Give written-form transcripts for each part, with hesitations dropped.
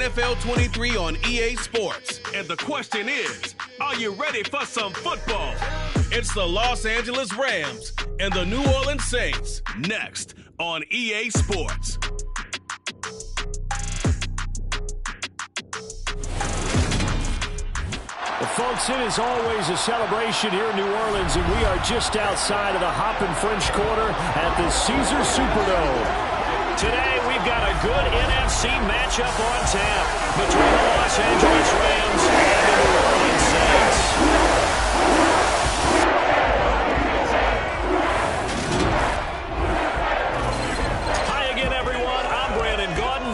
NFL 23 on EA Sports. And the question is, are you ready for some football? It's the Los Angeles Rams and the New Orleans Saints next on EA Sports. Well, folks, it is always a celebration here in New Orleans, and we are just outside of the Hoppin' French Quarter at the Caesars Superdome. Today, we've got a good NFC matchup on tap between the Los Angeles Rams and the New Orleans Saints.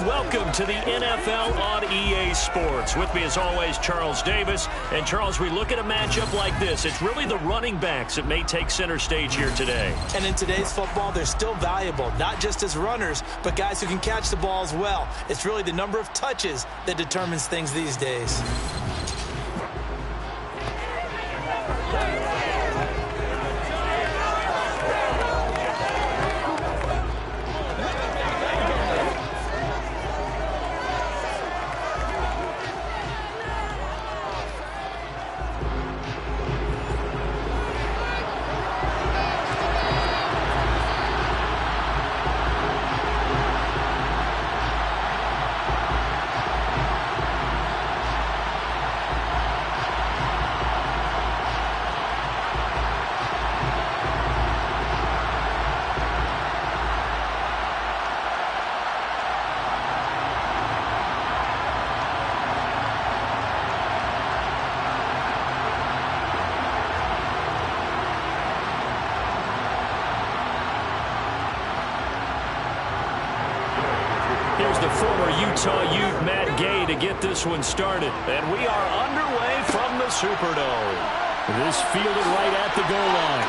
Welcome to the NFL on EA Sports. With me, as always, Charles Davis. And, Charles, we look at a matchup like this. It's really the running backs that may take center stage here today. And in today's football, they're still valuable, not just as runners, but guys who can catch the ball as well. It's really the number of touches that determines things these days. Here's the former Utah Ute, Matt Gay, to get this one started. And we are underway from the Superdome. This fielded right at the goal line.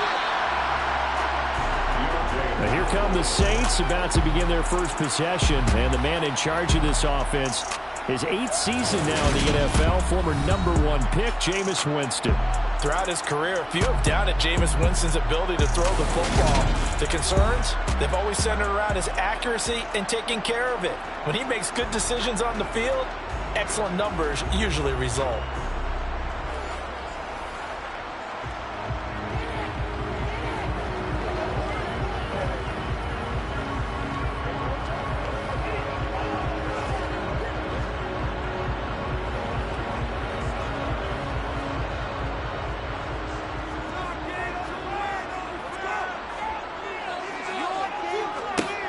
Now here come the Saints, about to begin their first possession. And the man in charge of this offense, his 8th season now in the NFL, former #1 pick, Jameis Winston. Throughout his career, few have doubted Jameis Winston's ability to throw the football. The concerns, they've always centered around his accuracy and taking care of it. When he makes good decisions on the field, excellent numbers usually result.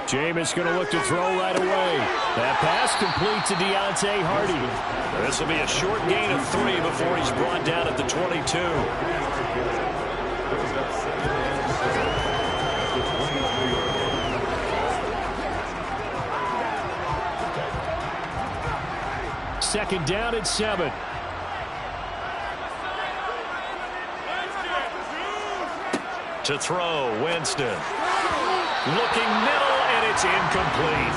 Jameis going to look to throw right away. That pass complete to Deontay Hardy. This will be a short gain of 3 before he's brought down at the 22. Second down at 7. To throw, Winston. Looking middle, and it's incomplete.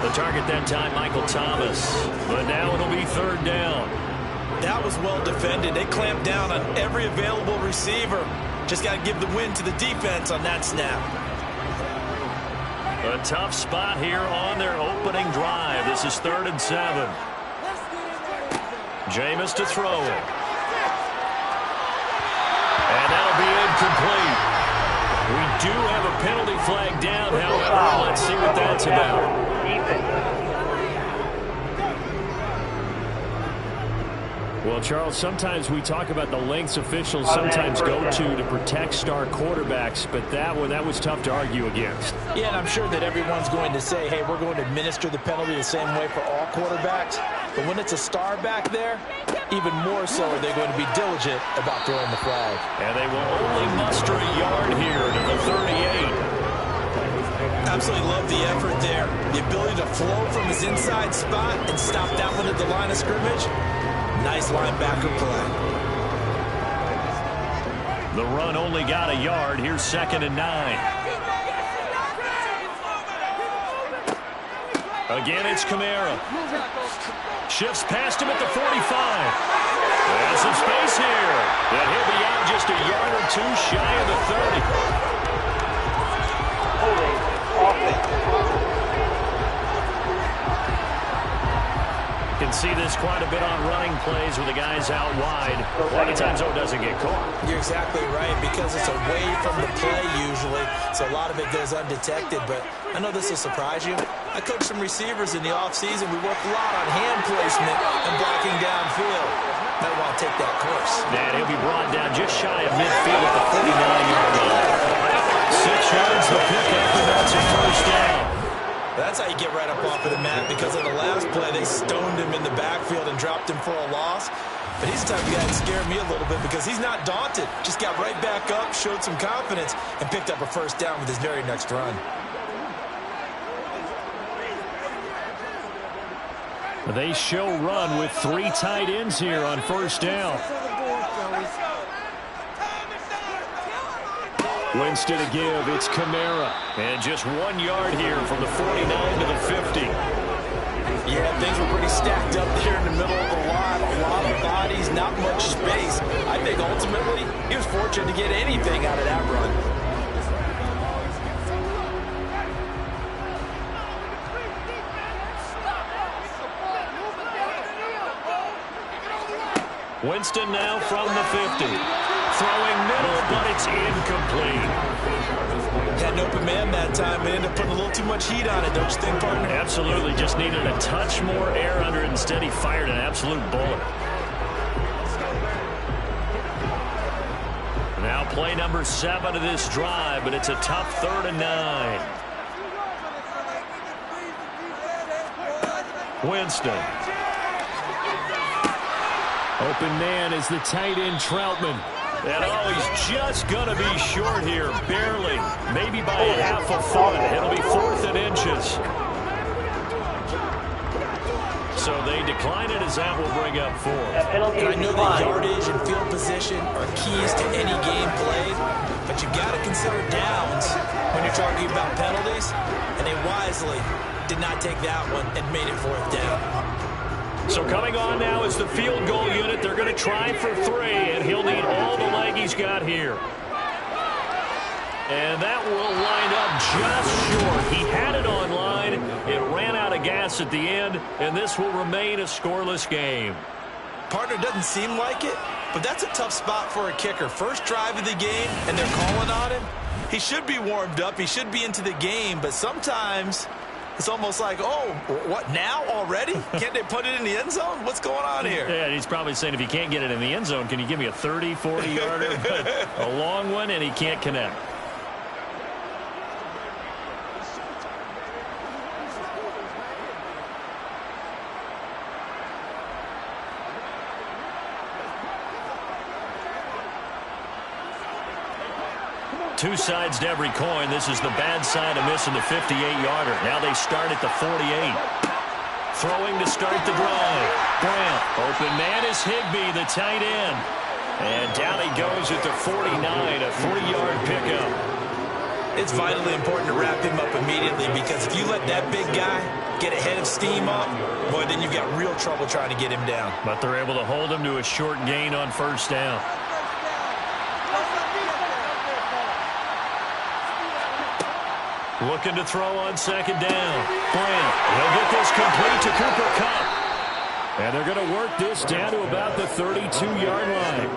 The target that time, Michael Thomas. But now it'll be third down. That was well defended. They clamped down on every available receiver. Just got to give the win to the defense on that snap. A tough spot here on their opening drive. This is 3rd and 7. Jameis to throw it. And that'll be incomplete. We do have a penalty flag down, however. Let's see what that's about. Well, Charles, sometimes we talk about the lengths officials sometimes go to protect star quarterbacks, but that was tough to argue against. Yeah, and I'm sure that everyone's going to say, hey, we're going to administer the penalty the same way for all quarterbacks. But when it's a star back there, even more so are they going to be diligent about throwing the flag. And they will only muster a yard here to the 38. Absolutely love the effort there. The ability to flow from his inside spot and stop that one at the line of scrimmage. Nice linebacker play. The run only got a yard. Here's 2nd and 9. Again, it's Kamara. Shifts past him at the 45. There's some space here. And he'll be out just a yard or 2 shy of the 30. See this quite a bit on running plays with the guys out wide. A lot of times, though, it doesn't get caught. You're exactly right, because it's away from the play usually, so a lot of it goes undetected. But I know this will surprise you. I coached some receivers in the offseason. We work a lot on hand placement and blocking downfield. Might want to take that course. And he'll be brought down just shy of midfield at the 49-yard line. 6 yards the pickup, and that's a first down. That's how you get right up off of the mat, because on the last play, they stoned him in the backfield and dropped him for a loss. But he's the type of guy that scared me a little bit, because he's not daunted. Just got right back up, showed some confidence, and picked up a first down with his very next run. They show run with 3 tight ends here on first down. Winston to give. It's Kamara. And just 1 yard here from the 49 to the 50. Yeah, things were pretty stacked up there in the middle of the line. A lot of bodies, not much space. I think ultimately he was fortunate to get anything out of that run. Winston now from the 50. Throwing middle, but it's incomplete. Had an open man that time, but ended up putting a little too much heat on it, don't you think, partner? Absolutely. Just needed a touch more air under it. Instead, he fired an absolute bullet. Now play number 7 of this drive, but it's a tough 3rd and 9. Winston. Open man is the tight end, Troutman. And he's just going to be short here, barely. Maybe by a half a foot. It'll be 4th and inches. So they decline it, as that will bring up 4. And I know that yardage and field position are keys to any game played, but you've got to consider downs when you're talking about penalties, and they wisely did not take that one and made it 4th down. So coming on now is the field goal unit. They're going to try for 3, and he'll need all the leg he's got here. And that will line up just short. He had it on line. It ran out of gas at the end, and this will remain a scoreless game. Partner, doesn't seem like it, but that's a tough spot for a kicker. First drive of the game, and they're calling on him. He should be warmed up. He should be into the game, but sometimes it's almost like, oh, what, now already? Can't they put it in the end zone? What's going on here? Yeah, he's probably saying, if you can't get it in the end zone, can you give me a 30, 40-yarder? But a long one, and he can't connect. Two sides to every coin. This is the bad side of missing the 58-yarder. Now they start at the 48. Throwing to start the drive. Grant. Open man is Higbee, the tight end. And down he goes at the 49, a 3-yard pickup. It's vitally important to wrap him up immediately, because if you let that big guy get ahead of steam up, boy, then you've got real trouble trying to get him down. But they're able to hold him to a short gain on first down. Looking to throw on second down. Grant. He'll get this complete to Cooper Kupp. And they're going to work this down to about the 32-yard line.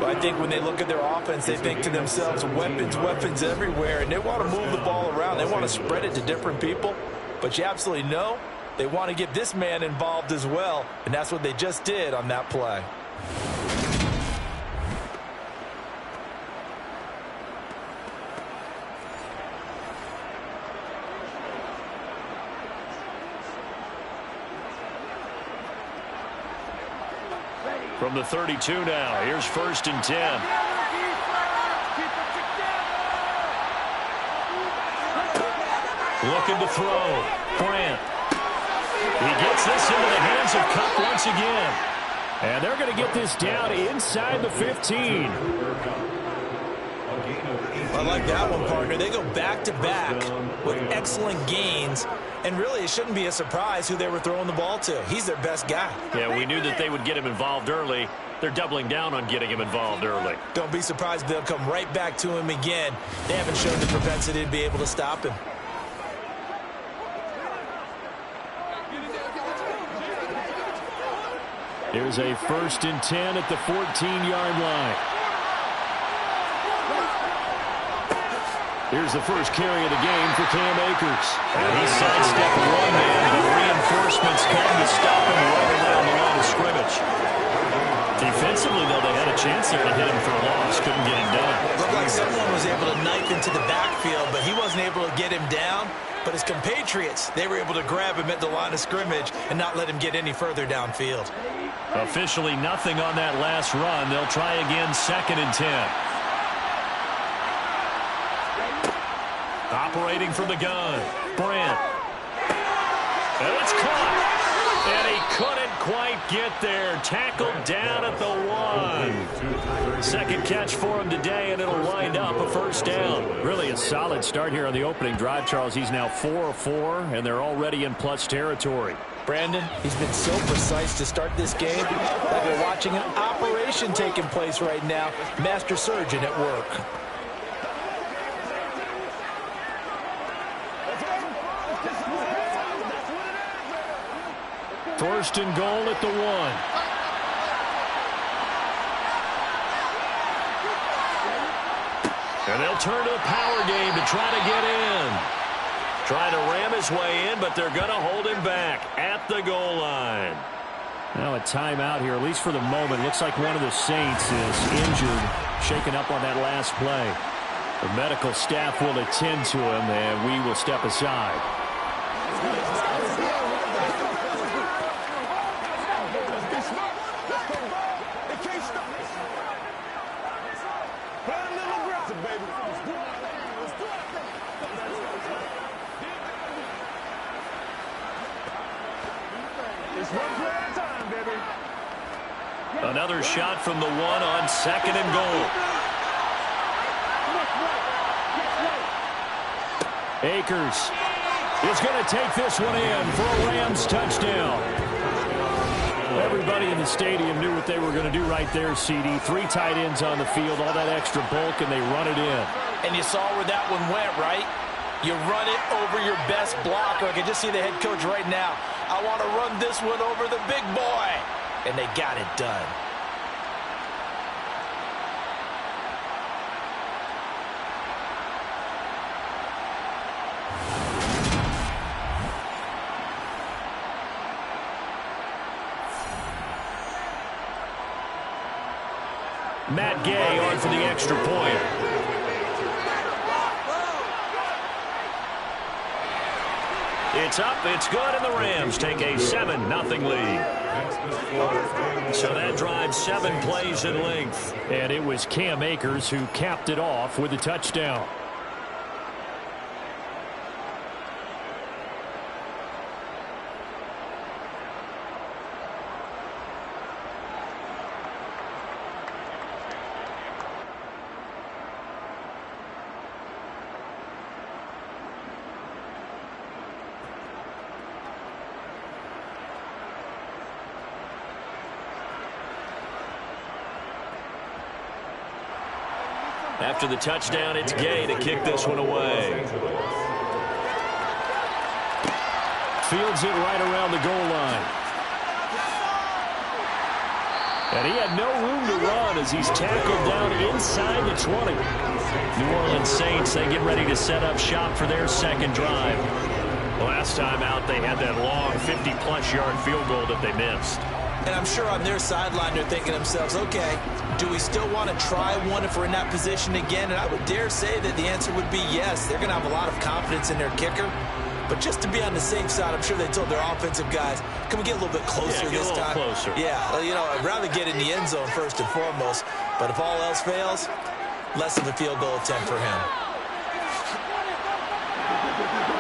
I think when they look at their offense, they think to themselves, weapons, weapons everywhere, and they want to move the ball around. They want to spread it to different people. But you absolutely know they want to get this man involved as well, and that's what they just did on that play. From the 32 now, here's 1st and 10. Looking to throw. Grant. He gets this into the hands of Kupp once again. And they're going to get this down inside the 15. I like that one, partner. They go back-to-back with excellent gains. And really, it shouldn't be a surprise who they were throwing the ball to. He's their best guy. Yeah, we knew that they would get him involved early. They're doubling down on getting him involved early. Don't be surprised if they'll come right back to him again. They haven't shown the propensity to be able to stop him. Here's a 1st and 10 at the 14-yard line. Here's the first carry of the game for Cam Akers. And he sidestepped one man, but reinforcements come to stop him right around the line of scrimmage. Defensively, though, they had a chance there to hit him for a loss. Couldn't get him done. Looked like someone was able to knife into the backfield, but he wasn't able to get him down. But his compatriots, they were able to grab him at the line of scrimmage and not let him get any further downfield. Officially nothing on that last run. They'll try again, 2nd and 10. Operating from the gun, Brand. And it's caught. And he couldn't quite get there. Tackled down at the 1. Second catch for him today, and it'll wind up a 1st down. Really a solid start here on the opening drive, Charles. He's now 4 of 4, and they're already in plus territory. Brandon, he's been so precise to start this game that we're watching an operation taking place right now. Master surgeon at work. First and goal at the 1. And they'll turn to the power game to try to get in. Trying to ram his way in, but they're going to hold him back at the goal line. Now a timeout here, at least for the moment. Looks like one of the Saints is injured, shaken up on that last play. The medical staff will attend to him, and we will step aside. Another shot from the 1 on 2nd and goal. Akers is going to take this one in for a Rams touchdown. Everybody in the stadium knew what they were going to do right there, CD. 3 tight ends on the field, all that extra bulk, and they run it in. And you saw where that one went, right? You run it over your best blocker. I can just see the head coach right now. I want to run this one over the big boy. And they got it done. Matt Gay on for the extra point. It's up, it's good, and the Rams take a 7-0 lead. So that drives 7 plays in length. And it was Cam Akers who capped it off with a touchdown. After the touchdown, it's Gay to kick this one away. Fields it right around the goal line. And he had no room to run as he's tackled down inside the 20. New Orleans Saints, they get ready to set up shop for their second drive. Last time out, they had that long 50-plus yard field goal that they missed. And I'm sure on their sideline they're thinking to themselves, okay, do we still want to try one if we're in that position again? And I would dare say that the answer would be yes. They're going to have a lot of confidence in their kicker. But just to be on the safe side, I'm sure they told their offensive guys, can we get a little bit closer this time? Closer. Yeah, you know, I'd rather get in the end zone first and foremost. But if all else fails, less of a field goal attempt for him.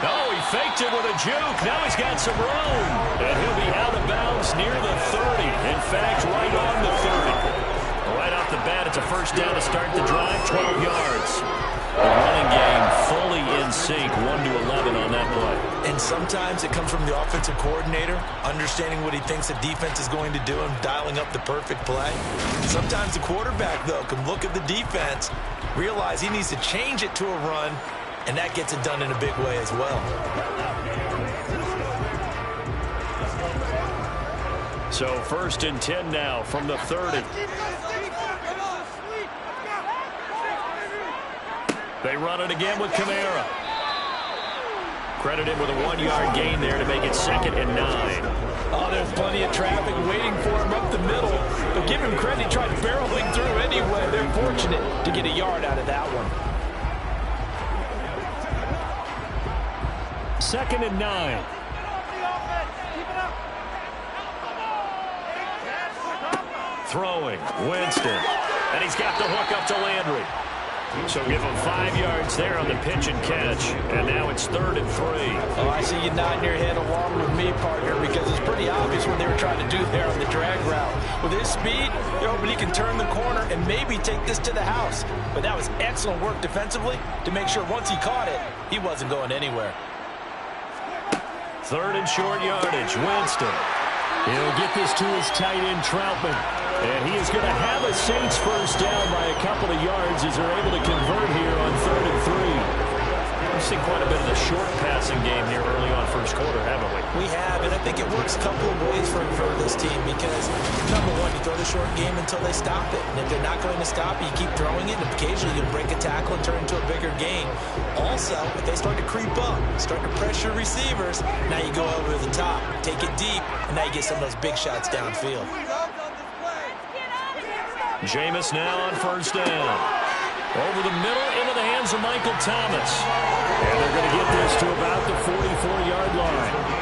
Oh, he faked it with a juke. Now he's got some room. And he'll be out of bounds near the 30. In fact, right on the 30. Right off the bat, it's a first down to start the drive, 12 yards. The running game fully in sync, 1-11 on that play. And sometimes it comes from the offensive coordinator, understanding what he thinks the defense is going to do and dialing up the perfect play. Sometimes the quarterback, though, can look at the defense, realize he needs to change it to a run, and that gets it done in a big way as well. So 1st and 10 now from the 30. They run it again with Kamara. Credited with a 1-yard gain there to make it 2nd and 9. Oh, there's plenty of traffic waiting for him up the middle. But give him credit, he tried barreling through anyway. They're fortunate to get a yard out of that one. 2nd and 9. Throwing, Winston. And he's got the hook up to Landry. So give him 5 yards there on the pitch and catch. And now it's 3rd and 3. Oh, I see you nodding your head along with me, partner, because it's pretty obvious what they were trying to do there on the drag route. With his speed, you're hoping he can turn the corner and maybe take this to the house. But that was excellent work defensively to make sure once he caught it, he wasn't going anywhere. 3rd and short yardage, Winston. He'll get this to his tight end, Troutman. And he is going to have a Saints first down by a couple of yards as they're able to convert here on 3rd and 3. We've seen quite a bit of the short passing game here early on first quarter, haven't we? We have, and I think it works a couple of ways for this team because, number one, you throw the short game until they stop it. And if they're not going to stop it, you keep throwing it, and occasionally you'll break a tackle and turn into a bigger gain. Also, if they start to creep up, start to pressure receivers, now you go over the top, take it deep, and now you get some of those big shots downfield. Jameis now on 1st down. Over the middle into the hands of Michael Thomas. And they're going to get this to about the 44-yard line.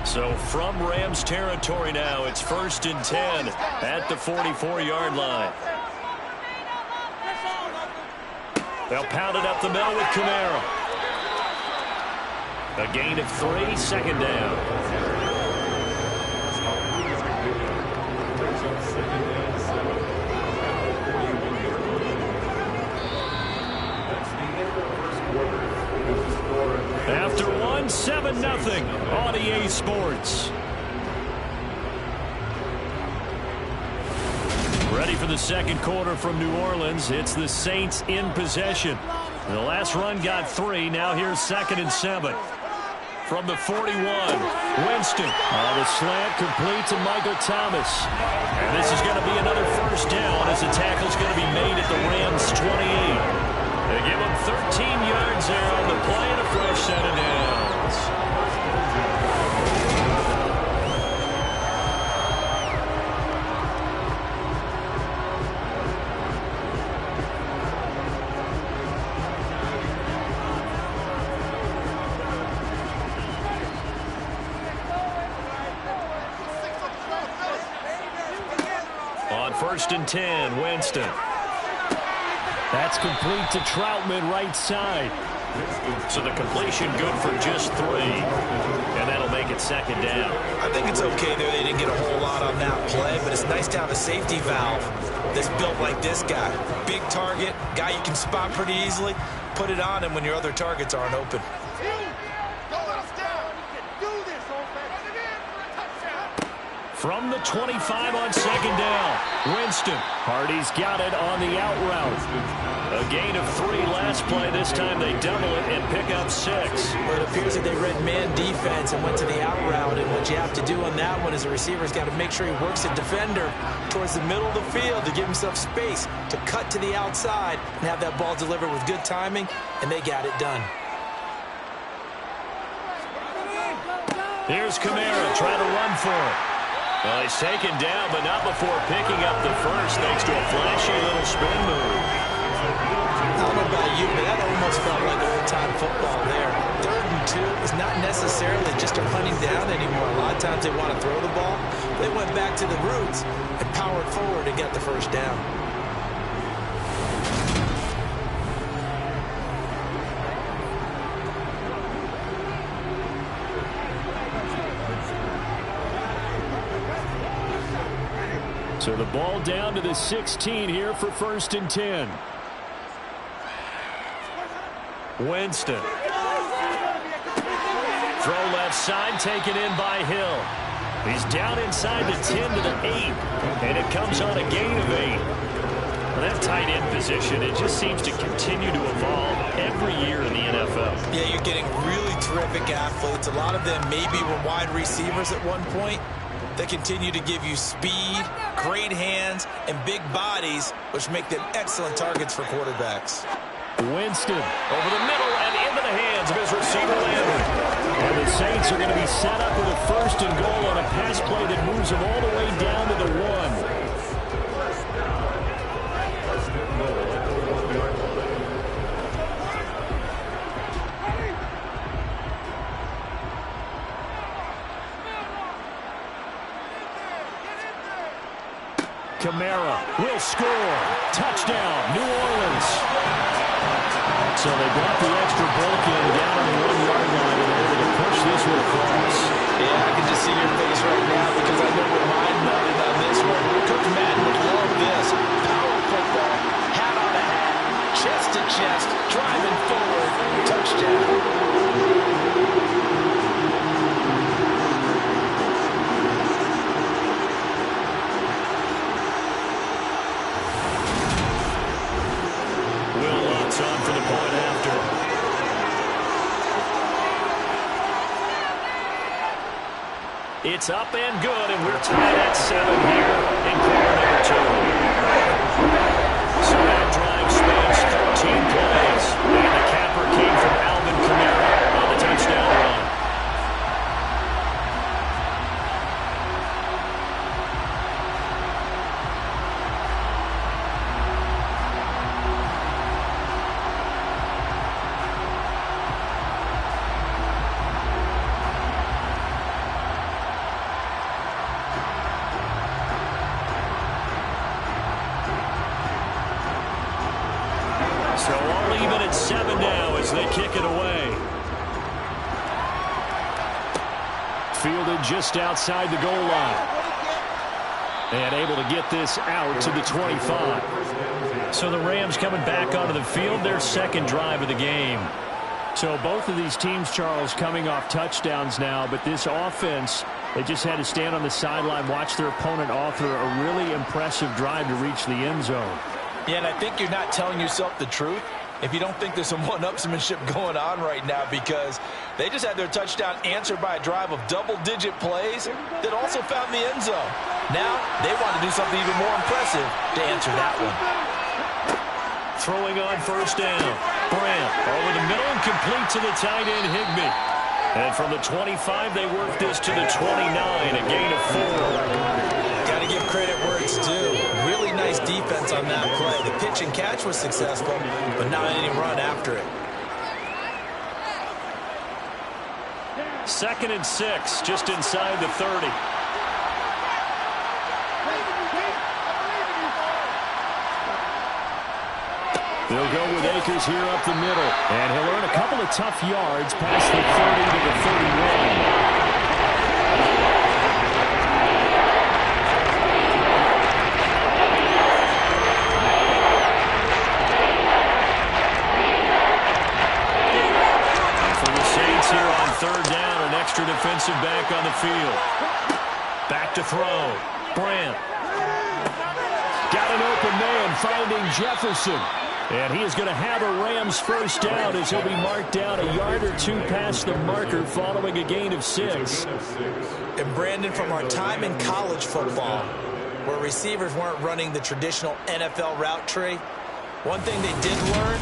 So from Rams territory now, it's 1st and 10 at the 44-yard line. They'll pound it up the middle with Kamara. A gain of 3, 2nd down. After 7-0 on EA Sports. Ready for the 2nd quarter from New Orleans. It's the Saints in possession. The last run got 3. Now here's 2nd and 7. From the 41, Winston. The slant complete to Michael Thomas. And this is going to be another first down as the tackle's going to be made at the Rams' 28. They give him 13 yards there on the play and a fresh set of downs. On 1st and 10, Winston. That's complete to Troutman, right side. So the completion good for just 3. And that'll make it 2nd down. I think it's okay there. They didn't get a whole lot on that play, but it's nice to have a safety valve that's built like this guy. Big target, guy you can spot pretty easily. Put it on him when your other targets aren't open. From the 25 on 2nd down, Winston. Hardy's got it on the out route. A gain of 3 last play. This time they double it and pick up 6. Well, it appears that they read man defense and went to the out route. And what you have to do on that one is the receiver's got to make sure he works the defender towards the middle of the field to give himself space to cut to the outside and have that ball delivered with good timing, and they got it done. Here's Kamara trying to run for it. Well, he's taken down, but not before picking up the first, thanks to a flashy little spin move. I don't know about you, but that almost felt like old-time football there. 3rd and 2 is not necessarily just a hunting down anymore. A lot of times they want to throw the ball. They went back to the roots and powered forward and got the first down. So the ball down to the 16 here for 1st and 10. Winston left side, taken in by Hill. He's down inside the 10 to the 8, and it comes on a gain of 8. Well, that tight end position, it just seems to continue to evolve every year in the NFL. Yeah, you're getting really terrific athletes. A lot of them maybe were wide receivers at one point. They continue to give you speed, great hands, and big bodies, which make them excellent targets for quarterbacks. Winston over the middle and into the hands of his receiver Landry. And the Saints are going to be set up with a 1st and goal on a pass play that moves them all the way down to the 1. Kamara will score. Touchdown, New Orleans. So they brought the extra bulk in down on the 1-yard line and able to push this one across. Yeah, I can just see your face right now because I know we're mind-numbing on this one. Coach Madden would love this. Power football, hat on a hat, chest to chest, driving forward, touchdown. On for the point after. It's up and good, and we're tied at 7 here in quarter number 2. So that drive spans 13 plays, and the capper came from Alvin Kamara on the touchdown run. So all even at 7 now as they kick it away. Fielded just outside the goal line. And able to get this out to the 25. So the Rams coming back onto the field, their 2nd drive of the game. So both of these teams, Charles, coming off touchdowns now, but this offense, they just had to stand on the sideline, watch their opponent author a really impressive drive to reach the end zone. Yeah, and I think you're not telling yourself the truth if you don't think there's some one-upsmanship going on right now, because they just had their touchdown answered by a drive of double-digit plays that also found the end zone. Now they want to do something even more impressive to answer that one. Throwing on 1st down. Brand over the middle and complete to the tight end Higbee. And from the 25, they work this to the 29, a gain of 4. Got to give credit where it's due. Really nice defense on that play. The pitch and catch was successful, but not any run after it. 2nd and 6, just inside the 30. They'll go with Akers here up the middle, and he'll earn a couple of tough yards past the 30 to the 31. Here on 3rd down, an extra defensive back on the field. Back to throw. Brandt. Got an open man finding Jefferson. And he is going to have a Rams 1st down as he'll be marked down a yard or 2 past the marker following a gain of 6. And Brandon, from our time in college football, where receivers weren't running the traditional NFL route tree, one thing they did learn,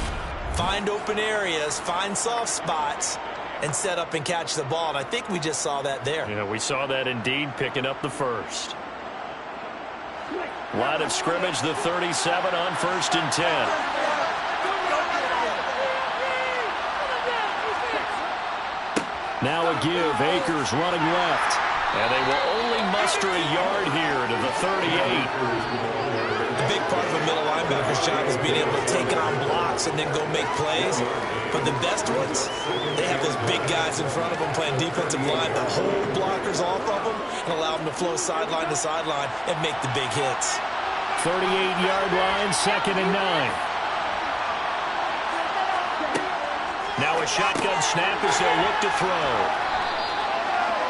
find open areas, find soft spots, and set up and catch the ball. And I think we just saw that there. Yeah, we saw that indeed, picking up the 1st. Line of scrimmage, the 37 on 1st and 10. Now a give, Akers running left. And they will only muster a yard here to the 38. The big part of a middle linebacker's job is being able to take on blocks and then go make plays. But the best ones, they have those big guys in front of them playing defensive line that hold blockers off of them and allow them to flow sideline to sideline and make the big hits. 38-yard line, 2nd and 9. Now a shotgun snap as they'll look to throw.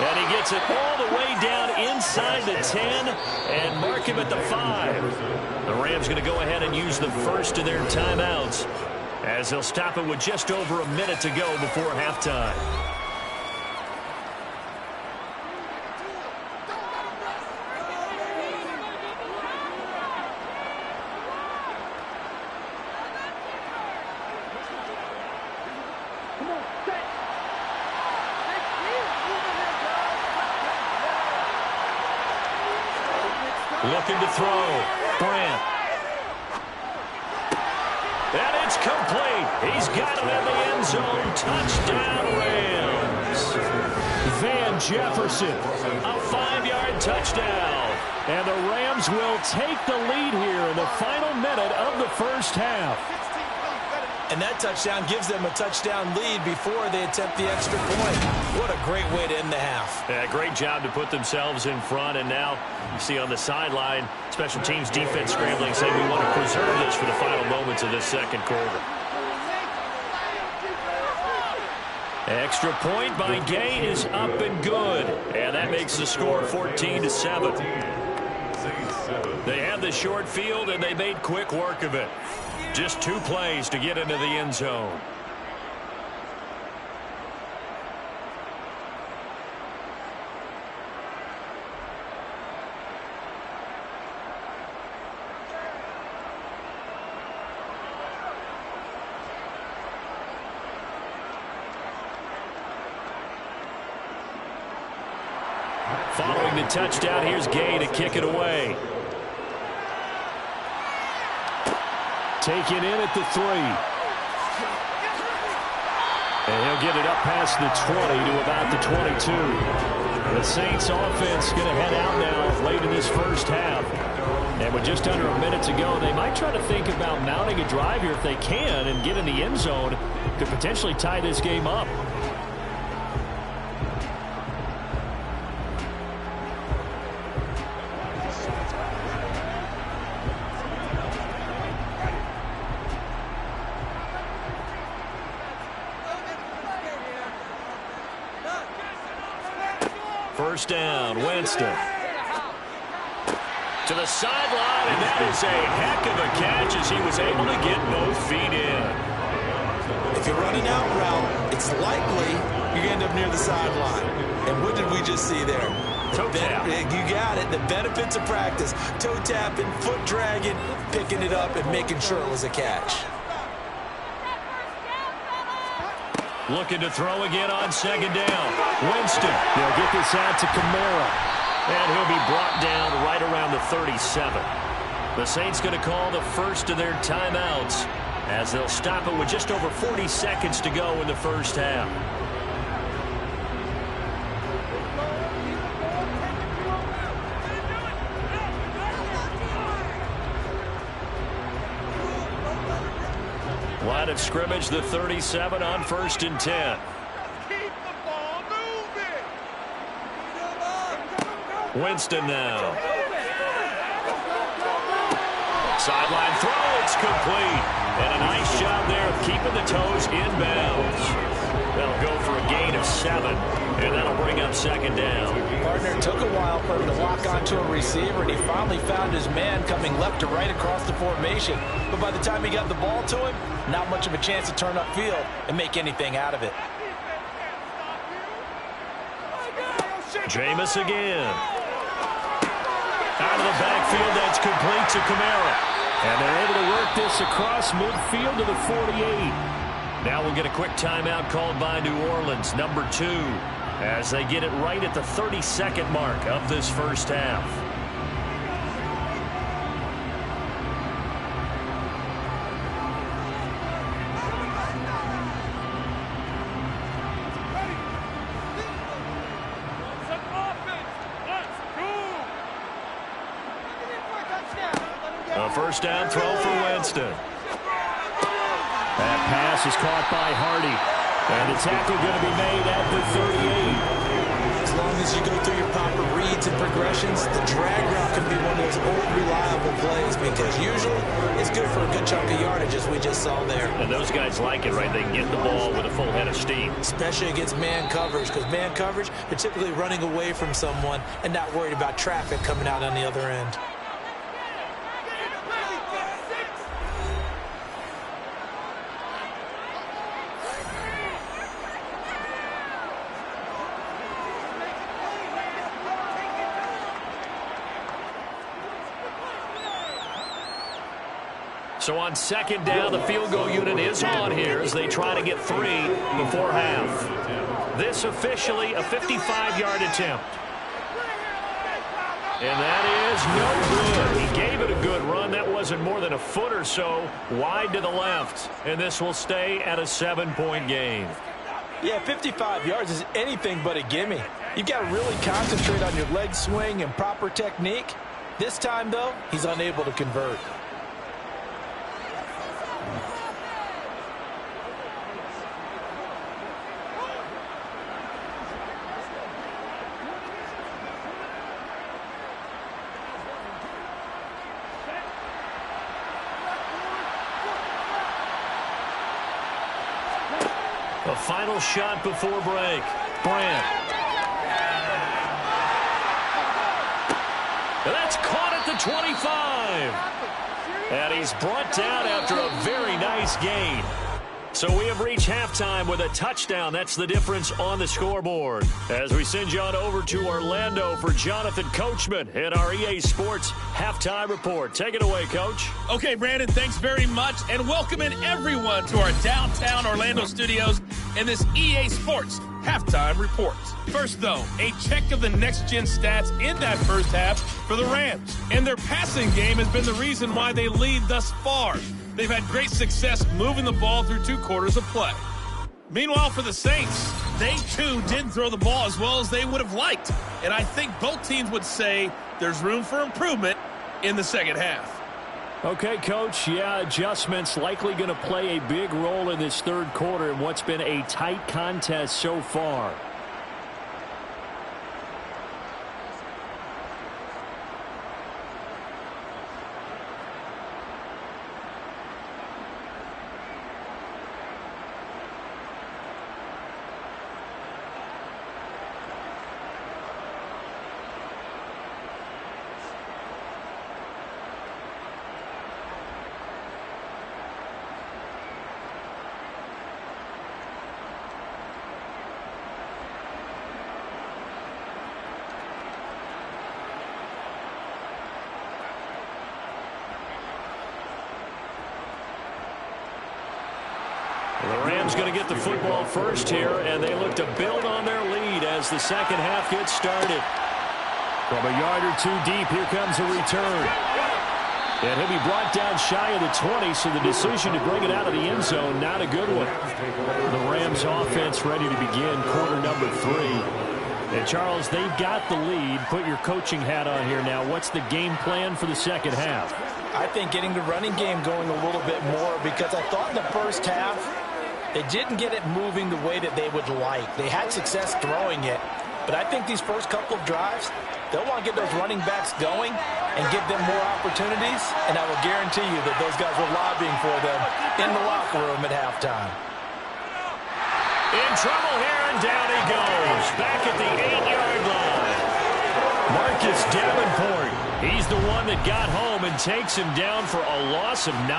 And he gets it all the way down inside the 10 and mark him at the 5. The Rams going to go ahead and use the first of their timeouts as they'll stop it with just over a minute to go before halftime. Looking to throw. Brant. And it's complete. He's got him in the end zone. Touchdown, Rams. Van Jefferson. A 5-yard touchdown. And the Rams will take the lead here in the final minute of the first half. And that touchdown gives them a touchdown lead before they attempt the extra point. What a great way to end the half. Yeah, great job to put themselves in front. And now you see on the sideline, special teams defense scrambling, saying we want to preserve this for the final moments of this second quarter. Extra point by Gay is up and good. And that makes the score 14-7. They had the short field, and they made quick work of it. Just 2 plays to get into the end zone. Following the touchdown, here's Gay to kick it away. Taken in at the 3. And he'll get it up past the 20 to about the 22. The Saints offense going to head out now late in this first half. And with just under a minute to go, they might try to think about mounting a drive here if they can and get in the end zone. Could potentially tie this game up. First down, Winston. To the sideline, and that is a heck of a catch as he was able to get both feet in. If you're running out route, it's likely you're going to end up near the sideline. And what did we just see there? Toe tap. You got it. The benefits of practice. Toe tapping, foot dragging, picking it up, and making sure it was a catch. Looking to throw again on second down. Winston. They'll get this out to Kamara. And he'll be brought down right around the 37. The Saints going to call the first of their timeouts as they'll stop it with just over 40 seconds to go in the first half. Line of scrimmage, the 37 on 1st and 10. Keep the ball moving. Winston now. Sideline throw, it's complete. And a nice job there of keeping the toes inbounds. They'll go for a gain of 7, and that'll bring up second down. Partner took a while for him to lock onto a receiver, and he finally found his man coming left to right across the formation. But by the time he got the ball to him, not much of a chance to turn upfield and make anything out of it. Jameis again. Out of the backfield, that's complete to Kamara. And they're able to work this across midfield to the 48. Now we'll get a quick timeout called by New Orleans, number 2, as they get it right at the 32nd mark of this first half. A first down throw for Winston. That pass is caught by Hardy. And the tackle going to be made at the 38. As long as you go through your proper reads and progressions, the drag route can be one of those old reliable plays because usually it's good for a good chunk of yardage, as we just saw there. And those guys like it, right? They can get the ball with a full head of steam. Especially against man coverage, because man coverage, they're typically running away from someone and not worried about traffic coming out on the other end. So on second down, the field goal unit is on here as they try to get 3 before half. This officially a 55-yard attempt. And that is no good. He gave it a good run. That wasn't more than a foot or so wide to the left. And this will stay at a 7-point game. Yeah, 55 yards is anything but a gimme. You've got to really concentrate on your leg swing and proper technique. This time, though, he's unable to convert. The final shot before break. Brandt. And that's caught at the 25. And he's brought down after a very nice gain. So we have reached halftime with a touchdown. That's the difference on the scoreboard. As we send you on over to Orlando for Jonathan Coachman in our EA Sports Halftime Report. Take it away, Coach. Okay, Brandon, thanks very much, and welcome in everyone to our downtown Orlando studios in this EA Sports Halftime Report. First, though, a check of the next-gen stats in that first half for the Rams. And their passing game has been the reason why they lead thus far. They've had great success moving the ball through 2 quarters of play. Meanwhile, for the Saints, they too didn't throw the ball as well as they would have liked. And I think both teams would say there's room for improvement in the second half. Okay, Coach, yeah, adjustments likely going to play a big role in this third quarter in what's been a tight contest so far. The Rams going to get the football first here, and they look to build on their lead as the second half gets started. From a yard or 2 deep, here comes a return. And he'll be brought down shy of the 20, so the decision to bring it out of the end zone, not a good one. The Rams offense ready to begin quarter number 3. And Charles, they've got the lead. Put your coaching hat on here now. What's the game plan for the second half? I think getting the running game going a little bit more, because I thought in the first half they didn't get it moving the way that they would like. They had success throwing it, but I think these first couple of drives, they'll want to get those running backs going and give them more opportunities, and I will guarantee you that those guys were lobbying for them in the locker room at halftime. In trouble here, and down he goes. Back at the 8-yard line. Marcus Davenport. He's the one that got home and takes him down for a loss of 9.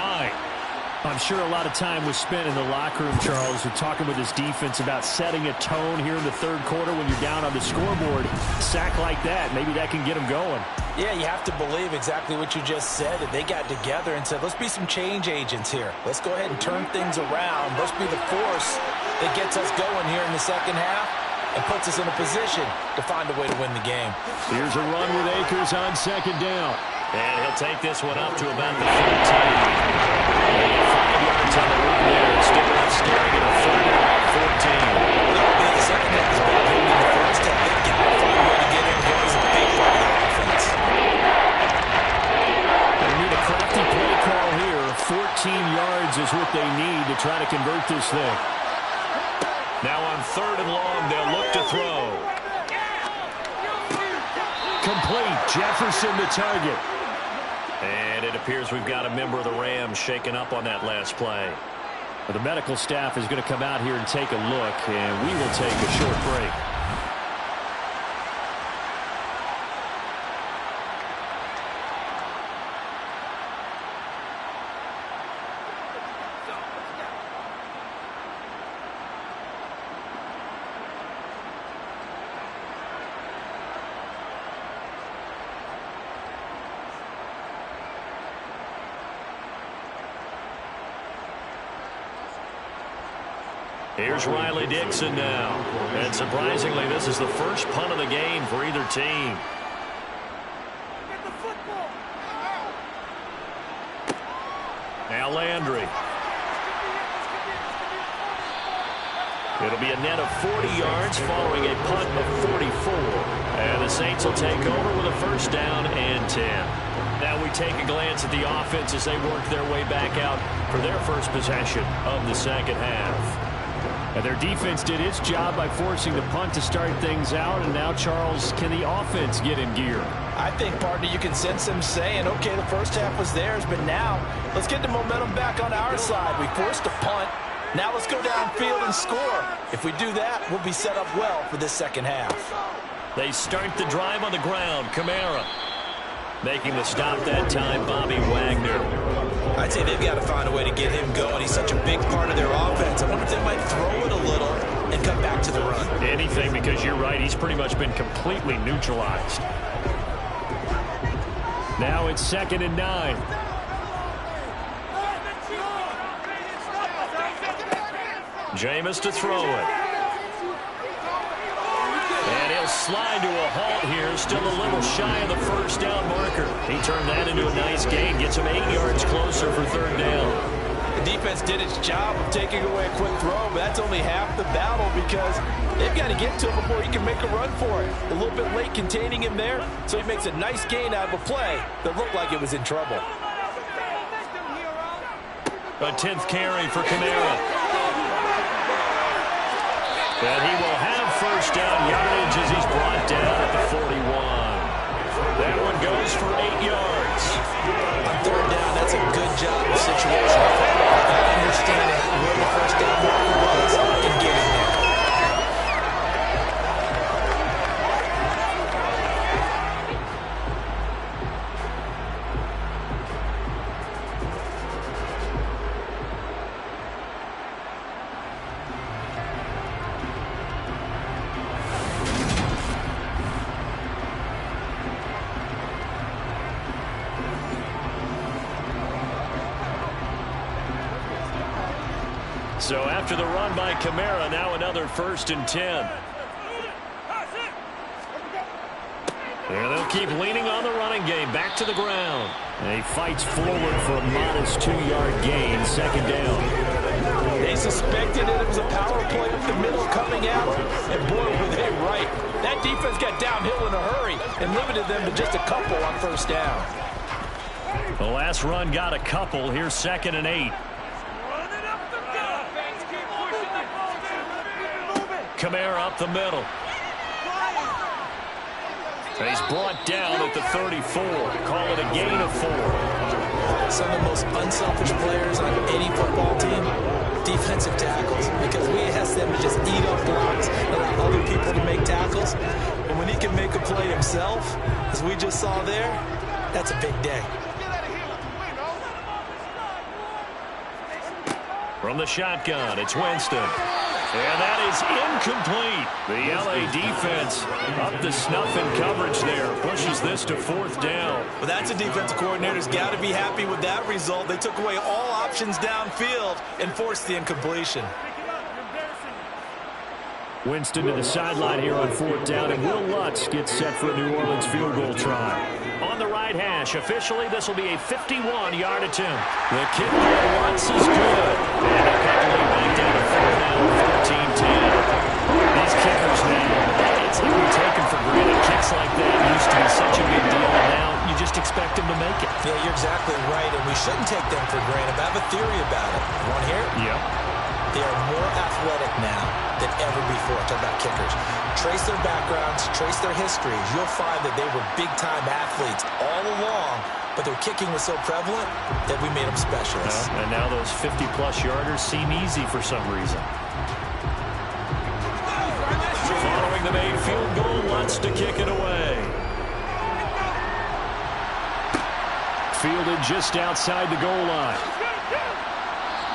I'm sure a lot of time was spent in the locker room, Charles, and talking with his defense about setting a tone here in the third quarter when you're down on the scoreboard. Sack like that, maybe that can get him going. Yeah, you have to believe exactly what you just said. That they got together and said, let's be some change agents here. Let's go ahead and turn things around. Let's be the force that gets us going here in the second half and puts us in a position to find a way to win the game. Here's a run with Akers on second down. And he'll take this one up to about the 15. 5 yards on the run there. Still not staring at a third and about 14. The second half is better than the first half. They got to find a way to get in there as a big part of the offense. They need a crafty play call here. 14 yards is what they need to try to convert this thing. Now on 3rd and long, they'll look to throw. Complete. Jefferson the target. And it appears we've got a member of the Rams shaken up on that last play. Well, the medical staff is going to come out here and take a look, and we will take a short break. Here's Riley Dixon now. And surprisingly, this is the first punt of the game for either team. Now Landry. It'll be a net of 40 yards following a punt of 44. And the Saints will take over with a first down and 10. Now we take a glance at the offense as they work their way back out for their first possession of the second half. And their defense did its job by forcing the punt to start things out. And now, Charles, can the offense get in gear? I think, partner, you can sense them saying, okay, the first half was theirs, but now let's get the momentum back on our side. We forced a punt. Now let's go downfield and score. If we do that, we'll be set up well for this second half. They start the drive on the ground. Kamara making the stop that time, Bobby Wagner. I'd say they've got to find a way to get him going. He's such a big part of their offense. I wonder if they might throw it a little and come back to the run. Anything, because you're right. He's pretty much been completely neutralized. Now it's 2nd and 9. Jameis to throw it. And he'll slide to a halt here. Still a little shy of the first down marker. He turned that into a nice gain. Gets him 8 yards closer for 3rd down. The defense did its job of taking away a quick throw, but that's only half the battle because they've got to get to him before he can make a run for it. A little bit late containing him there, so he makes a nice gain out of a play that looked like it was in trouble. A 10th carry for Kamara. And he will have first down yardage as he's brought down at the 41. That one goes for 8 yards. On 3rd down, that's a good job of situational football. Understanding where the first down marker was and getting there. So after the run by Kamara, now another 1st and 10. And they'll keep leaning on the running game. Back to the ground. And he fights forward for a modest 2-yard gain. 2nd down. They suspected it was a power play with the middle coming out. And boy, were they right. That defense got downhill in a hurry and limited them to just a couple on 1st down. The last run got a couple. Here's 2nd and 8. Kamara up the middle. And he's brought down at the 34. Call it a gain of 4. Some of the most unselfish players on any football team, defensive tackles, because we ask them to just eat up blocks and allow other people to make tackles. And when he can make a play himself, as we just saw there, that's a big day. From the shotgun, it's Winston. And that is incomplete. The LA defense up to snuff in coverage there. Pushes this to 4th down. Well, that's a defensive coordinator's got to be happy with that result. They took away all options downfield and forced the incompletion. Winston to the sideline here on 4th down, and Will Lutz gets set for a New Orleans field goal try. On the right hash, officially this will be a 51-yard attempt. The kick by Lutz is good. And a couple back down to 4th down, 14-10. These kickers now, it's like we take them for granted. Kicks like that used to be such a big deal, and now you just expect them to make it. Yeah, you're exactly right, and we shouldn't take them for granted. But I have a theory about it. Want to hear it? Yep. They are more athletic now than ever before. Talk about kickers. Trace their backgrounds, trace their histories. You'll find that they were big-time athletes all along, but their kicking was so prevalent that we made them specialists. And now those 50-plus yarders seem easy for some reason. Following the made field goal, wants to kick it away. Fielded just outside the goal line.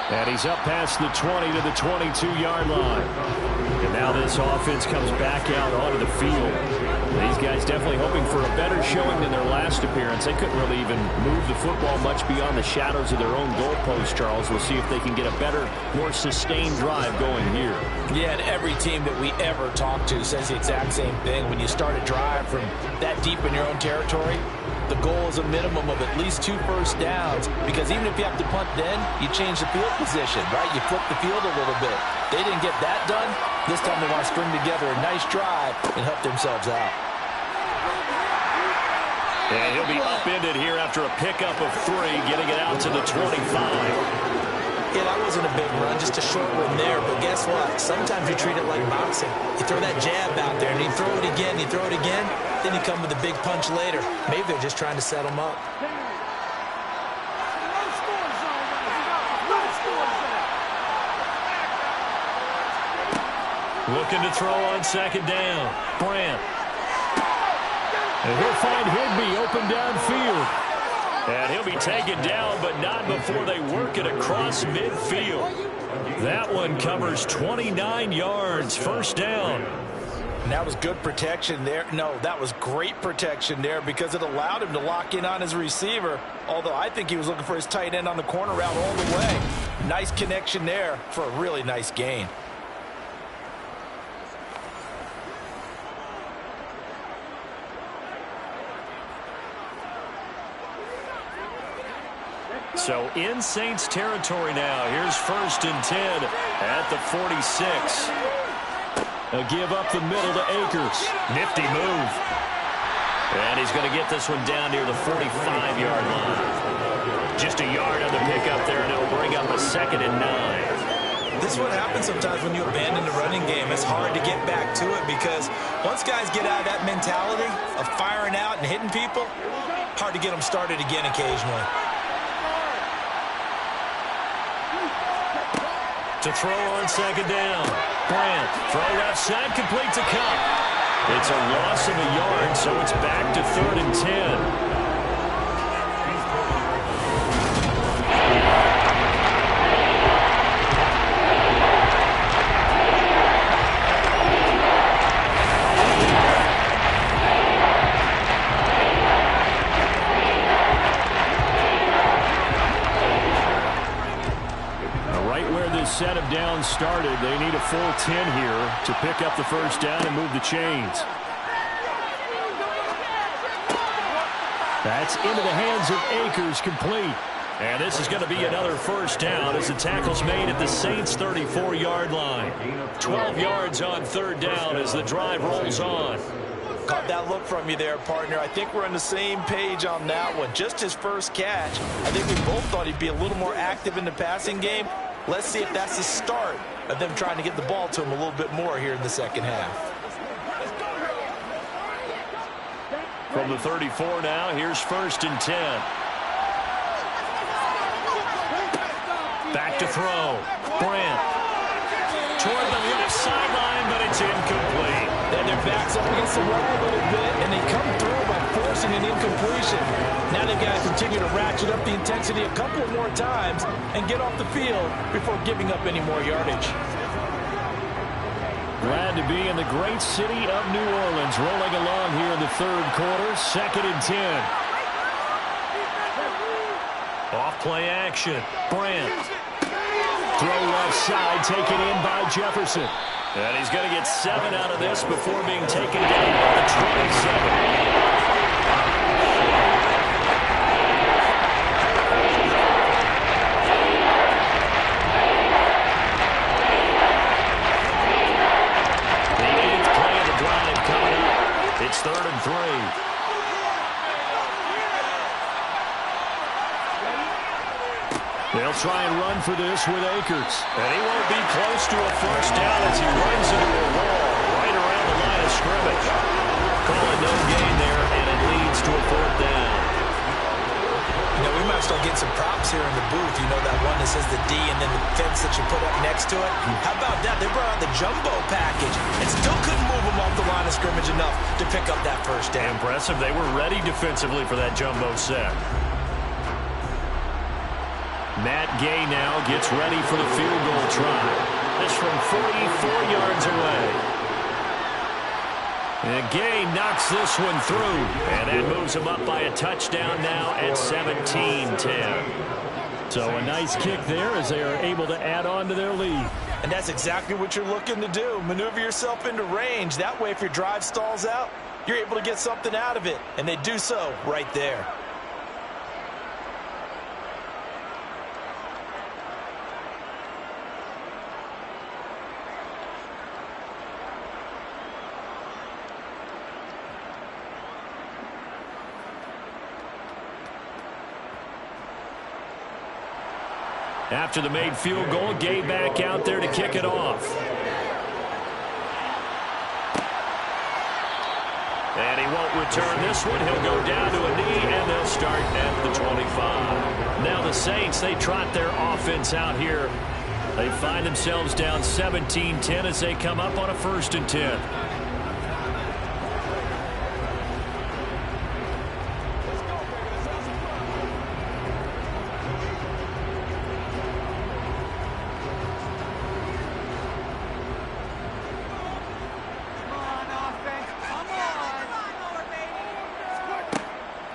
And he's up past the 20 to the 22-yard line. And now this offense comes back out onto the field. These guys definitely hoping for a better showing than their last appearance. They couldn't really even move the football much beyond the shadows of their own goalpost, Charles. We'll see if they can get a better, more sustained drive going here. Yeah, and every team that we ever talk to says the exact same thing. When you start a drive from that deep in your own territory, the goal is a minimum of at least 2 first downs, because even if you have to punt then, you change the field position, right? You flip the field a little bit. They didn't get that done. This time they want to string together a nice drive and help themselves out. And he'll be upended here after a pickup of 3, getting it out to the 25. Yeah, that wasn't a big run, just a short one there. But guess what? Sometimes you treat it like boxing. You throw that jab out there, and you throw it again, you throw it again, then you come with a big punch later. Maybe they're just trying to set them up. Looking to throw on second down. Brandt. And he'll find Higbee open downfield. And he'll be taken down, but not before they work it across midfield. That one covers 29 yards, first down. And that was good protection there. No, that was great protection there, because it allowed him to lock in on his receiver, although I think he was looking for his tight end on the corner route all the way. Nice connection there for a really nice gain. So in Saints territory now. Here's 1st and 10 at the 46. A give up the middle to Akers. Nifty move. And he's going to get this one down near the 45-yard line. Just a yard on the pickup there, and it'll bring up a 2nd and 9. This is what happens sometimes when you abandon the running game. It's hard to get back to it, because once guys get out of that mentality of firing out and hitting people, hard to get them started again occasionally. To throw on second down. Brandt, throw left side, complete to Cup. It's a loss of a yard, so it's back to 3rd and 10. Set of downs started. They need a full 10 here to pick up the first down and move the chains. That's into the hands of Akers, complete. And this is going to be another first down as the tackle's made at the Saints' 34-yard line. 12 yards on 3rd down as the drive rolls on. Caught that look from you there, partner. I think we're on the same page on that one. Just his first catch. I think we both thought he'd be a little more active in the passing game. Let's see if that's the start of them trying to get the ball to him a little bit more here in the second half. From the 34 now, here's 1st and 10. Back to throw. Brandt. Toward the left sideline, but it's incomplete. Then their backs up against the wall a little bit, and they come through by forcing an incompletion. Now they've got to continue to ratchet up the intensity a couple of more times and get off the field before giving up any more yardage. Glad to be in the great city of New Orleans, rolling along here in the 3rd quarter, 2nd and 10. Off play action. Brandt. Throw left side, taken in by Jefferson. And he's going to get 7 out of this before being taken down by the 27. It's 3rd and 3. They'll try and run for this with Akers. And he won't be close to a first down as he runs into a wall right around the line of scrimmage. Call it no gain there, and it leads to a fourth down. You know, we might start getting some props here in the booth. You know, that one that says the D and then the fence that you put up next to it. How about that? They brought out the jumbo package and still couldn't move them off the line of scrimmage enough to pick up that first down. Impressive. They were ready defensively for that jumbo set. Matt Gay now gets ready for the field goal try. This from 44 yards away. And Gay knocks this one through, and that moves him up by a touchdown now at 17-10. So a nice kick there as they are able to add on to their lead. And that's exactly what you're looking to do. Maneuver yourself into range. That way, if your drive stalls out, you're able to get something out of it. And they do so right there. After the made field goal, Gay back out there to kick it off. And he won't return this one. He'll go down to a knee, and they'll start at the 25. Now the Saints, they trot their offense out here. They find themselves down 17-10 as they come up on a 1st and 10.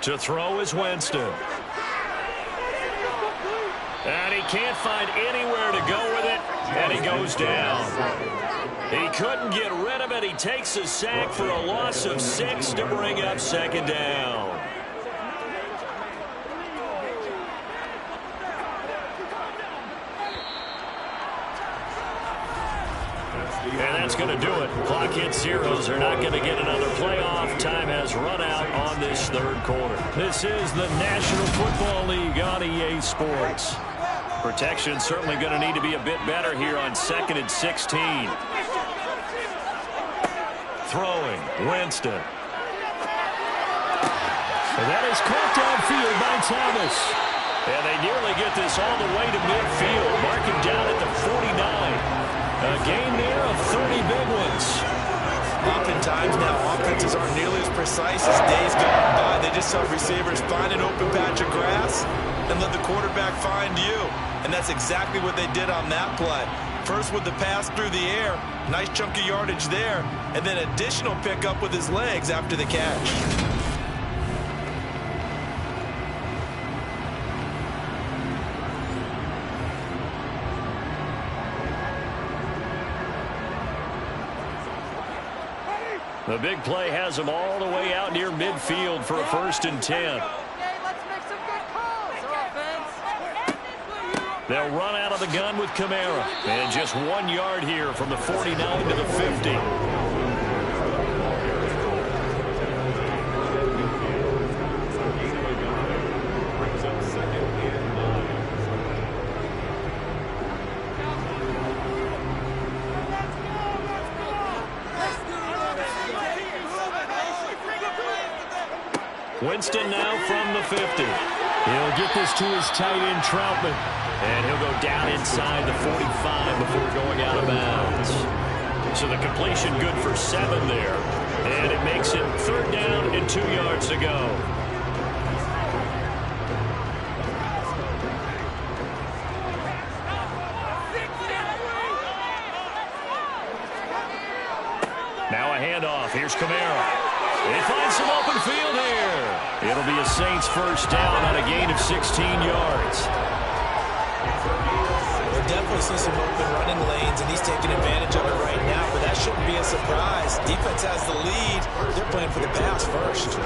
To throw is Winston. And he can't find anywhere to go with it, and he goes down. He couldn't get rid of it. He takes a sack for a loss of 6 to bring up 2nd down. And that's going to do it. Clock hits zeros. They're not going to get another playoff. Time has run out on this 3rd quarter. This is the National Football League on EA Sports. Protection certainly going to need to be a bit better here on 2nd and 16. Throwing, Winston. And that is caught downfield by Thomas. And they nearly get this all the way to midfield. Mark him down at the 49. A gain there of 30 big ones. Oftentimes now, offenses aren't nearly as precise as days gone by. They just have receivers find an open patch of grass and let the quarterback find you. And that's exactly what they did on that play. First with the pass through the air, nice chunk of yardage there, and then additional pickup with his legs after the catch. The big play has them all the way out near midfield for a 1st and 10. They'll run out of the gun with Kamara. And just 1 yard here from the 49 to the 50. Winston now from the 50. He'll get this to his tight end, Troutman. And he'll go down inside the 45 before going out of bounds. So the completion good for 7 there. And it makes it 3rd down and 2 yards to go. Now a handoff. Here's Kamara. He finds some open field here. It'll be a Saints 1st down on a gain of 16 yards. We're definitely seeing some open running lanes, and he's taking advantage of it right now, but that shouldn't be a surprise. Defense has the lead. They're playing for the pass first.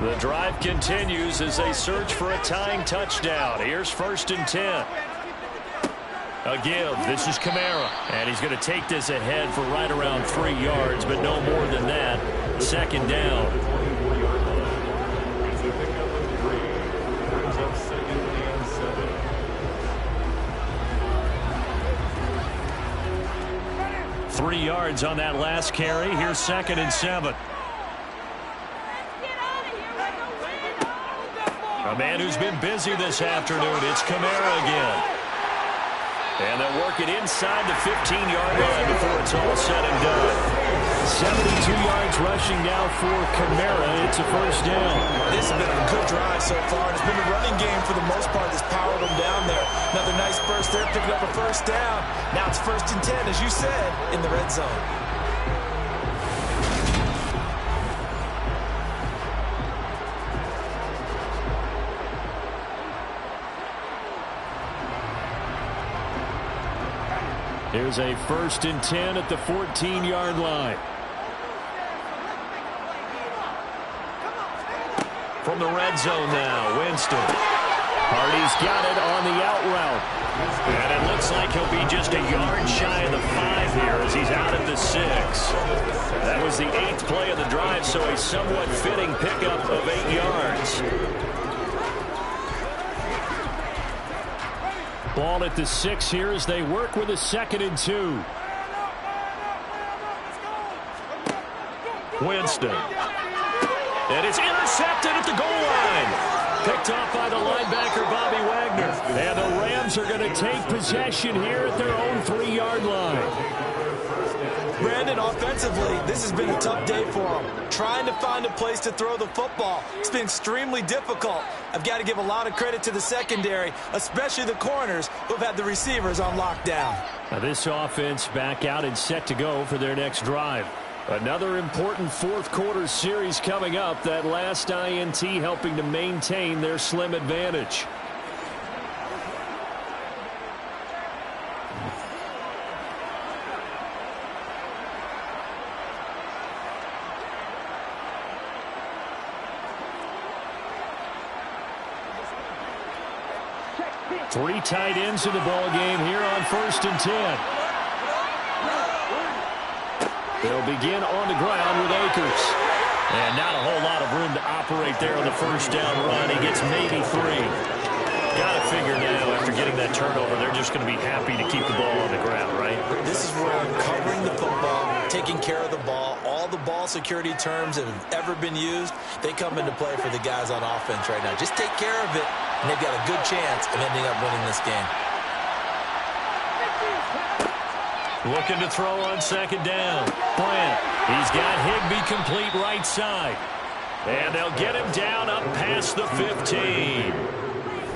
The drive continues as they search for a tying touchdown. Here's 1st and 10. A give. This is Kamara. And he's going to take this ahead for right around 3 yards, but no more than that. Second down. Three yards on that last carry. Here's 2nd and 7. A man who's been busy this afternoon. It's Kamara again. And they'll work it inside the 15-yard line before it's all said and done. 72 yards rushing now for Kamara. It's a first down. This has been a good drive so far. It's been a running game for the most part that's powered them down there. Another nice burst there, picking up a first down. Now it's 1st and 10, as you said, in the red zone. Here's a 1st and 10 at the 14-yard line. From the red zone now, Winston. Hardy's got it on the out route. And it looks like he'll be just a yard shy of the 5 here as he's out at the 6. That was the 8th play of the drive, so a somewhat fitting pickup of 8 yards. Ball at the 6 here as they work with a 2nd and 2. Winston. And it's intercepted at the goal line. Picked off by the linebacker, Bobby Wagner. And the Rams are going to take possession here at their own 3-yard line. Brandon, offensively, this has been a tough day for them. Trying to find a place to throw the football. It's been extremely difficult. I've got to give a lot of credit to the secondary, especially the corners who've had the receivers on lockdown. Now this offense back out and set to go for their next drive. Another important 4th quarter series coming up. That last INT helping to maintain their slim advantage. Three tight ends in the ball game here on 1st and 10. They'll begin on the ground with Akers. And not a whole lot of room to operate there on the first down run. He gets maybe 3. Got to figure now, after getting that turnover, they're just going to be happy to keep the ball on the ground, right? This is where covering the football, taking care of the ball, all the ball security terms that have ever been used, they come into play for the guys on offense right now. Just take care of it, and they've got a good chance of ending up winning this game. Looking to throw on 2nd down. Bryant. He's got Higbee complete right side. And they'll get him down up past the 15.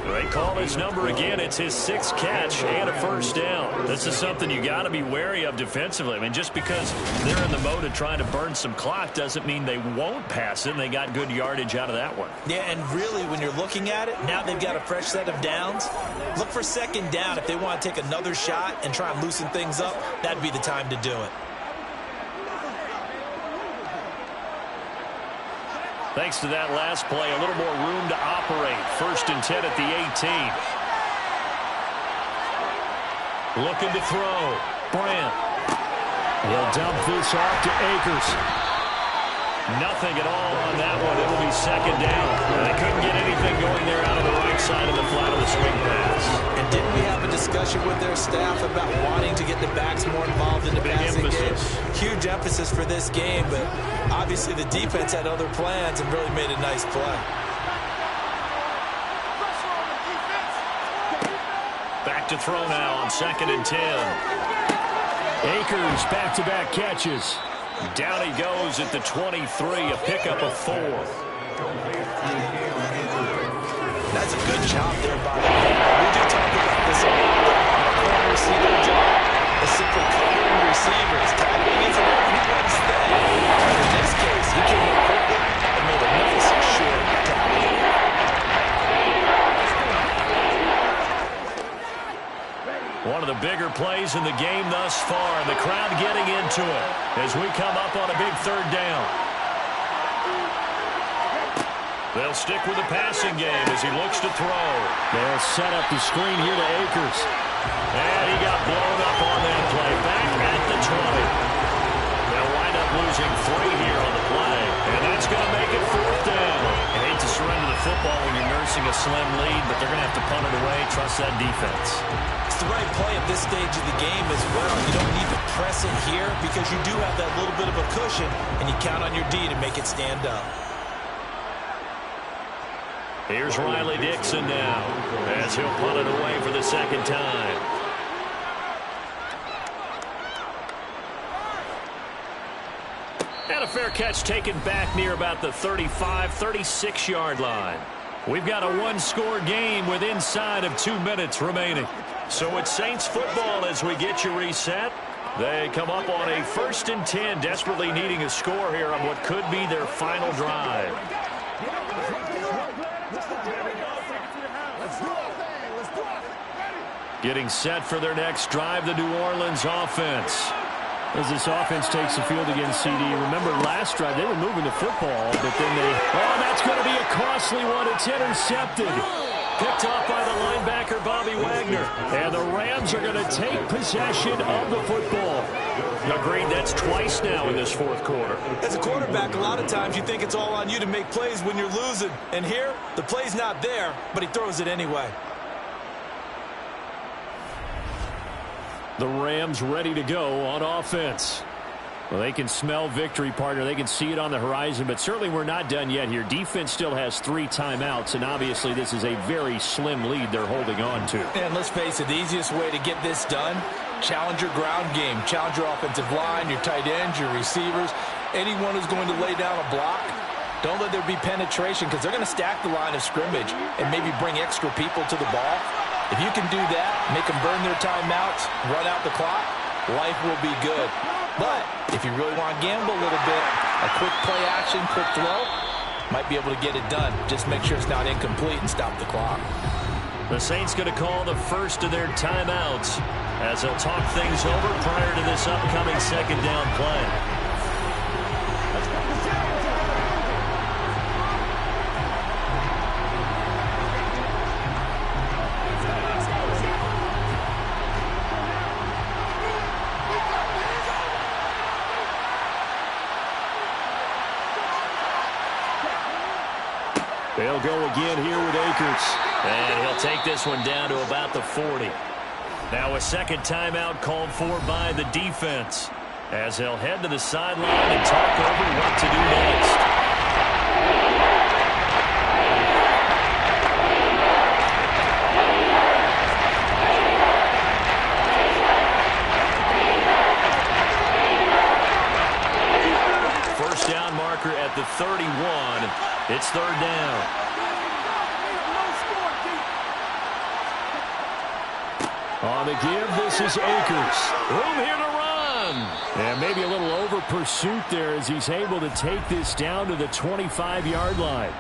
They call his number again. It's his 6th catch and a first down. This is something you got to be wary of defensively. I mean, just because they're in the mode of trying to burn some clock doesn't mean they won't pass it, and they got good yardage out of that one. Yeah, and really, when you're looking at it, now they've got a fresh set of downs. Look for 2nd down. If they want to take another shot and try and loosen things up, that'd be the time to do it. Thanks to that last play, a little more room to operate. 1st and 10 at the 18. Looking to throw. Bryant. He'll dump this off to Akers. Nothing at all on that one. It'll be 2nd down. They couldn't get anything going there out of the right side of the flat of the swing pass. And didn't we have a discussion with their staff about wanting to get the backs more involved in the passing game? Huge emphasis for this game, but obviously the defense had other plans and really made a nice play. Back to throw now on 2nd and 10. Akers back-to-back catches. Down he goes at the 23, a pickup of 4. That's a good job there by the corner. We do talk about this a lot. The corner receiver job is simply covering receivers. Tackling isn't everyone's thing. But in this case, he came in quickly and made a nice short tackle. One of the bigger plays in the game thus far. The crowd getting into it as we come up on a big 3rd down. They'll stick with the passing game as he looks to throw. They'll set up the screen here to Akers. And he facing a slim lead, but they're going to have to punt it away, trust that defense. It's the right play at this stage of the game as well. You don't need to press it here because you do have that little bit of a cushion, and you count on your D to make it stand up. Here's Riley Dixon now as he'll punt it away for the second time. And a fair catch taken back near about the 35, 36-yard line. We've got a one-score game with inside of 2 minutes remaining. So it's Saints football as we get you reset. They come up on a 1st and 10, desperately needing a score here on what could be their final drive. Getting set for their next drive, the New Orleans offense. As this offense takes the field against CD, remember last drive they were moving the football, but then that's going to be a costly one. It's intercepted. Picked off by the linebacker, Bobby Wagner. And the Rams are going to take possession of the football. Agreed, that's twice now in this fourth quarter. As a quarterback, a lot of times you think it's all on you to make plays when you're losing. And here, the play's not there, but he throws it anyway. The Rams ready to go on offense. Well, they can smell victory, partner. They can see it on the horizon, but certainly we're not done yet here. Defense still has 3 timeouts, and obviously this is a very slim lead they're holding on to. And let's face it, the easiest way to get this done, challenge your ground game. Challenge your offensive line, your tight ends, your receivers, anyone who's going to lay down a block. Don't let there be penetration because they're going to stack the line of scrimmage and maybe bring extra people to the ball. If you can do that, make them burn their timeouts, run out the clock, life will be good. But if you really want to gamble a little bit, a quick play action, quick throw, might be able to get it done. Just make sure it's not incomplete and stop the clock. The Saints going to call the first of their timeouts as they'll talk things over prior to this upcoming second down play. They'll go again here with Akers. And he'll take this one down to about the 40. Now a second timeout called for by the defense as they'll head to the sideline and talk over what to do next. First down marker at the 31. It's third down. On the give, this is Akers. Room here to run. And maybe a little over pursuit there as he's able to take this down to the 25-yard line.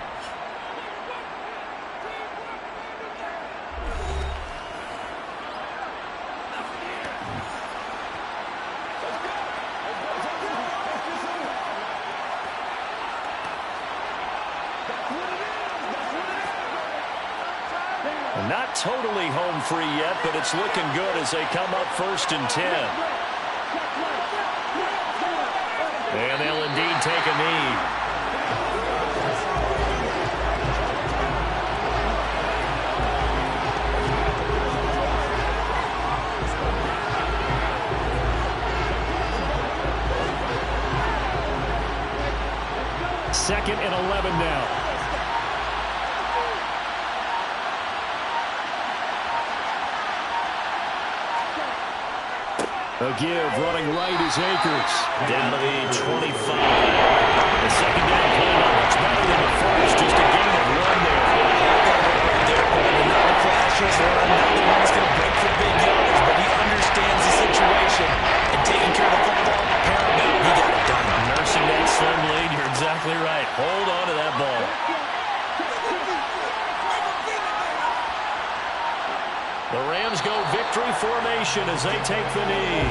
Not totally home free yet, but it's looking good as they come up 1st and 10. And they'll indeed take a knee. Second and 11 now. A give, running right is Akers. Down to the 25. The second down play not much better than the first. Just a gain of 1 there. Not a flashes run, not the one that's going to break for big yards, but he understands the situation. And taking care of the football, paramount, he got it done. Nursing that slim lead, you're exactly right. Hold on to that ball. The Rams go victory formation as they take the knee.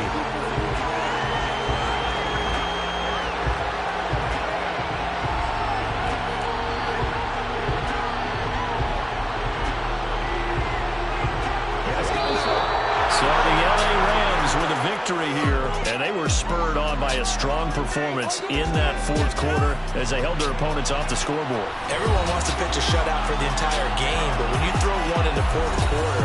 So the LA Rams Eagles with a victory here, and they were spurred on by a strong performance in that fourth quarter as they held their opponents off the scoreboard. Everyone wants to pitch a shutout for the entire game, but when you throw one in the fourth quarter,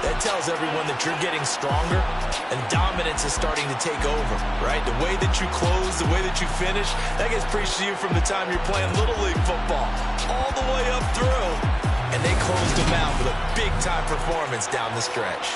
that tells everyone that you're getting stronger and dominance is starting to take over, right? The way that you close, the way that you finish, that gets preached to you from the time you're playing Little League football all the way up through. And they closed them out with a big-time performance down the stretch.